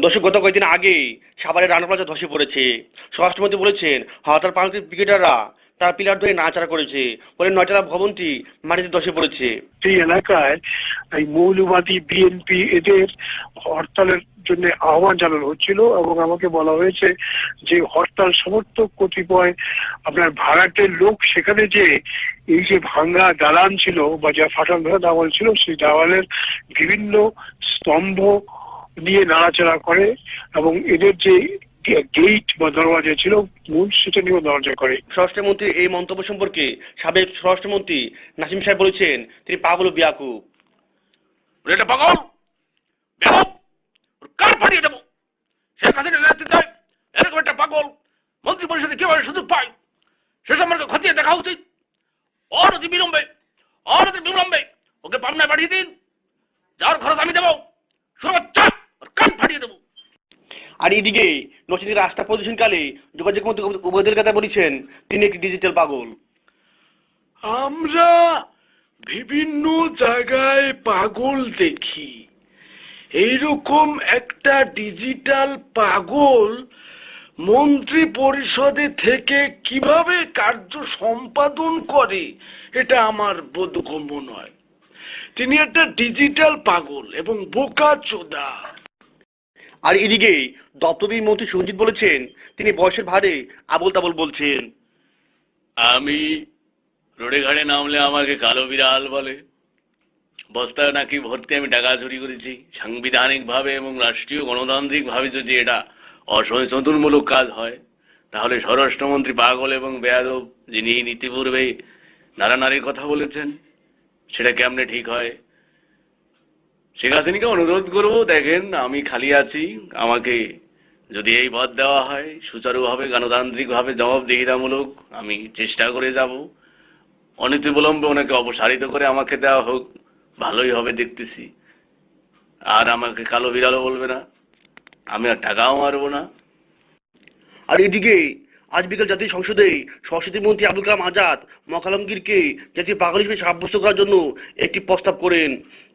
দর্শক, গত কয়েকদিন আগে সাভারের রানা প্লাজা ধসে পড়েছে। স্বরাষ্ট্রমন্ত্রী বলেছেন হরতাল পালনকারী পিকেটাররা তারা পিলার ধরে নাড়াচাড়া করেছে, ফলে 9তলা ভবনটি মাটিতে ধসে পড়েছে। এই এলাকায় এই মৌলবাদী বিএনপি এদের হরতালের জন্য আহ্বান জানানো হচ্ছিল এবং আমাকে বলা হয়েছে যে হরতাল সমর্থক কতিপয় আপনার ভাড়াটের লোক সেখানে যে এই যে ভাঙ্গা দালান ছিল বা যা ফাটাল ধরা দেওয়াল ছিল সেই দেওয়ালের বিভিন্ন স্তম্ভ নিয়ে নাড়াচাড়া করে এবং এদের যে গেট বা দরওয়াজা ছিল মূল সেটা নিয়েও দরজা করে। স্বরাষ্ট্রমন্ত্রীর এই মন্তব্য সম্পর্কে সাবেক স্বরাষ্ট্রমন্ত্রী নাসিম সাহেব বলেছেন তিনি পাগল ও বেয়াকুব। এটা পাগল বেয়াকুব, কার ফাটিয়ে দেবো? শেখ হাসিনা নেতৃত্বে এরকম একটা পাগল মন্ত্রী পরিষদে কিভাবে সুযোগ পায় সে সম্পর্কে খতিয়ে দেখা উচিত। অনতি বিলম্বে ওকে পাবনায় পাঠিয়ে দিন, যার খরচ আমি দেবো। কান ফাটিয়ে দেবো। আর এদিকে নরসিংদীর রাস্তা পরিদর্শনকালে যোগাযোগ মন্ত্রী ওবায়দুল কাদের বলেছেন তিনি একটি ডিজিটাল পাগল। আমরা বিভিন্ন জায়গায় পাগল দেখি, এইরকম একটা ডিজিটাল পাগল মন্ত্রী পরিষদে থেকে কিভাবে কার্য সম্পাদন করে এটা আমার বোধগম্য নয়। তিনি একটা ডিজিটাল পাগল এবং বোকাচোদা। আর এদিকে দপ্তরী মন্ত্রী সঞ্জিত বলেছেন তিনি বয়সের ভারে আবল তাবল বলছেন। আমি রোডে ঘাটে নামলে আমাকে কালো বিড়াল বলে। বস্তায় নাকি ভর্তি আমি টাকা চুরি করেছি। সাংবিধানিকভাবে এবং রাষ্ট্রীয় গণতান্ত্রিকভাবে যদি এটা অসচেতনমূলক কাজ হয় তাহলে স্বরাষ্ট্রমন্ত্রী পাগল এবং বেয়াদব, যিনি ইতিপূর্বে নারীর কথা বলেছেন, সেটা কেমনে ঠিক হয়? শেখ হাসিনাকে অনুরোধ করবো, দেখেন আমি খালি আছি, আমাকে যদি এই পদ দেওয়া হয় সুচারুভাবে গণতান্ত্রিকভাবে জবাবদিহিতামূলক আমি চেষ্টা করে যাব। অনতিবিলম্বে ওনাকে অপসারিত করে আমাকে দেওয়া হোক, ভালোই হবে দেখতেছি। আর আমাকে কালো বিড়ালও বলবে না, আমি আর টাকাও মারবো না। আর এদিকে আজ বিকেল জাতীয় সংসদে সংস্কৃতি মন্ত্রী আবুল কালাম আজাদ মখালমগীরকে জাতীয় পাগল হিসেবে সাব্যস্ত করার জন্য একটি প্রস্তাব করেন।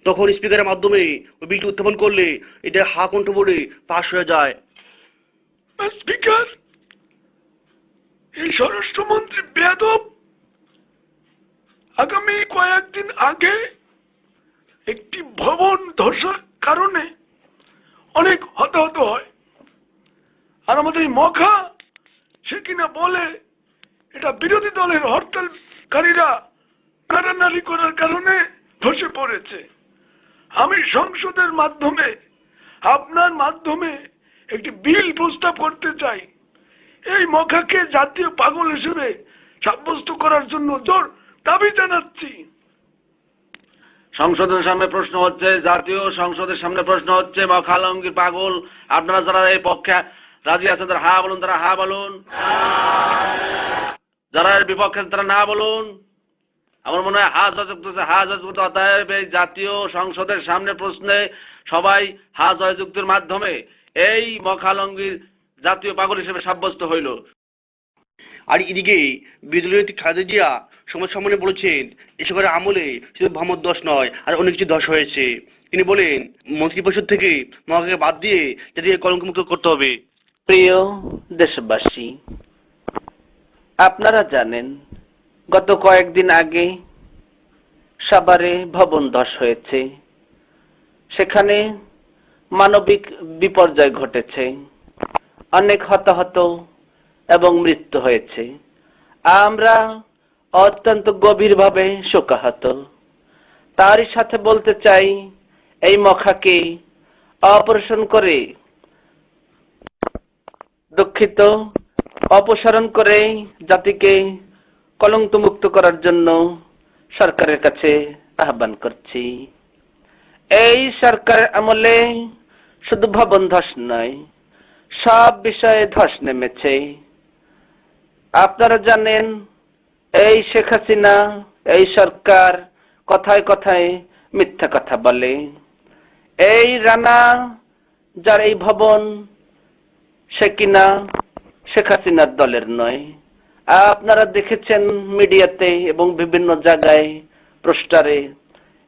তখন স্পিকারের মাধ্যমে ওই বিলটি উত্থাপন করলে এটা হা কণ্ঠ বলে পাশ হয়ে যায়। স্পিকার, এই স্বরাষ্ট্রমন্ত্রী বেয়াদব আগামী কয়েকদিন আগে একটি ভবন ধসার কারণে অনেক হতাহত হয়, আর আমাদের এই মখা সে কিনা বলে এটা বিরোধী দলের হরতালকারীরা কারানারি করার কারণে ধসে পড়েছে। আমি সংসদের মাধ্যমে আপনার মাধ্যমে একটি বিল প্রস্তাব করতে চাই, এই মখাকে জাতীয় পাগল হিসেবে সাব্যস্ত করার জন্য জোর দাবি জানাচ্ছি। সংসদের সামনে প্রশ্ন হচ্ছে, জাতীয় সংসদের সামনে প্রশ্ন হচ্ছে, মখালমগীর পাগল। আপনারা যারা এই পক্ষে রাজি আছেন তারা হা বলুন, তারা হা বলুন। যারা এর বিপক্ষে তারা না বলুন। আমার মনে হয় হা জয়যুক্ত, হা জয়যুক্ত। অতএব এই জাতীয় সংসদের সামনে প্রশ্নে সবাই হা জয়যুক্তের মাধ্যমে এই মখালমগীর জাতীয় পাগল হিসেবে সাব্যস্ত হইল। আর এদিকে বিরোধী নেত্রী খালেদা জিয়া সংবাদ সম্মেলনে বলেছেন এসবের আমলে শুধু মোহাম্মদ দশ নয় আর অনেক কিছু দশ হয়েছে। তিনি বলেন মন্ত্রিপরিষদ থেকে মহাকে বাদ দিয়ে যাতে কলঙ্কমুক্ত করতে হবে। প্রিয় দেশবাসী, আপনারা জানেন গত কয়েকদিন আগে সাভারে ভবন ধস হয়েছে। সেখানে মানবিক বিপর্যয় ঘটেছে, অনেক হতাহত এবং মৃত্যু হয়েছে। আমরা অত্যন্ত গভীরভাবে শোকাহত। তারই সাথে বলতে চাই, এই মখাকে অপারেশন করে দুঃখিত অপসারণ করে জাতিকে কলঙ্কমুক্ত করার জন্য সরকারের কাছে আহ্বান করছি। এই সরকারের আমলে শুধু ভবন ধস নয়, সব বিষয়ে ধস নেমেছে। আপনারা জানেন এই শেখ হাসিনা, এই সরকার কথায় কথায় মিথ্যা কথা বলে। এই রানা যার এই ভবন, সে কিনা শেখ হাসিনার দলের নয়। আপনারা দেখেছেন মিডিয়াতে এবং বিভিন্ন জায়গায় পোস্টারে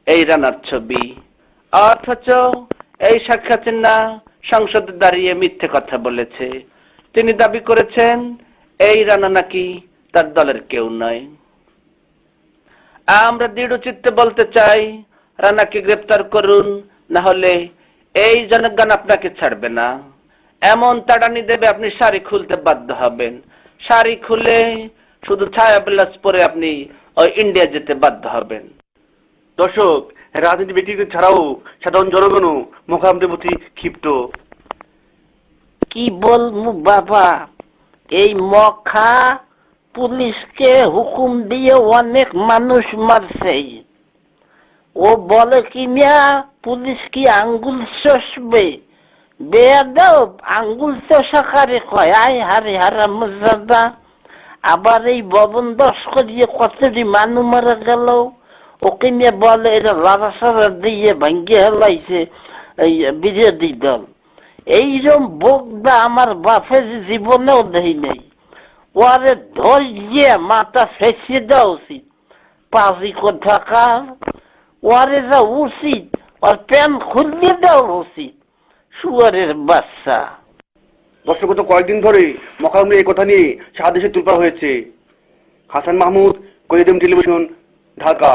এই রানার ছবি, অথচ এই শেখ হাসিনা সংসদে দাঁড়িয়ে মিথ্যে কথা বলেছে। তিনি দাবি করেছেন এই রানা নাকি তার দলের কেউ নয়। আমরা দৃঢ় চিত্তে বলতে চাই, রানাকে গ্রেপ্তার করুন, না হলে এই জনগণ আপনাকে ছাড়বে না। এমন তাড়ানি দেবে আপনি শাড়ি খুলতে বাধ্য হবেন। শাড়ি খুলে শুধু ছায়া বিলাস পরে আপনি ওই ইন্ডিয়া যেতে বাধ্য হবেন। দর্শক, রাজনীতি ব্যক্তিকে ছাড়াও সাধারণ জনগণও মোকালামদের প্রতি ক্ষিপ্ত। কি বলবো বাবা, এই মখা পুলিশকে হুকুম দিয়ে অনেক মানুষ মারছে। ও বলে কি না পুলিশ কি আঙ্গুল চষবে? বেয়াদব, আঙ্গুল চষা কারে কয়? আয় হারে হারামজাদা। আবার এই ভবন দশ করিয়ে কতটি মানুষ মারা গেল, ওকে নিয়ে বলে এরা লাড়াসাড়া দিয়ে ভাঙ্গিয়ে হেলাইছে এই বিরোধী দল। এইরকম বোগদা আমার বাপের জীবনেও দেই নেই। ওরে ধরিয়ে মাথা ফেঁসিয়ে দেওয়া উচিত। পাজি কোথাকার, ওরে যা উচিত ওর প্যান খুলিয়ে দেওয়া উচিত। শুয়ারের বাচ্চা। দর্শক, গত কয়েকদিন ধরে মোকালাম এই কথা নিয়ে সারা দেশে তোলপাড় হয়েছে। হাসান মাহমুদ, কলিদেম টেলিভিশন, ঢাকা।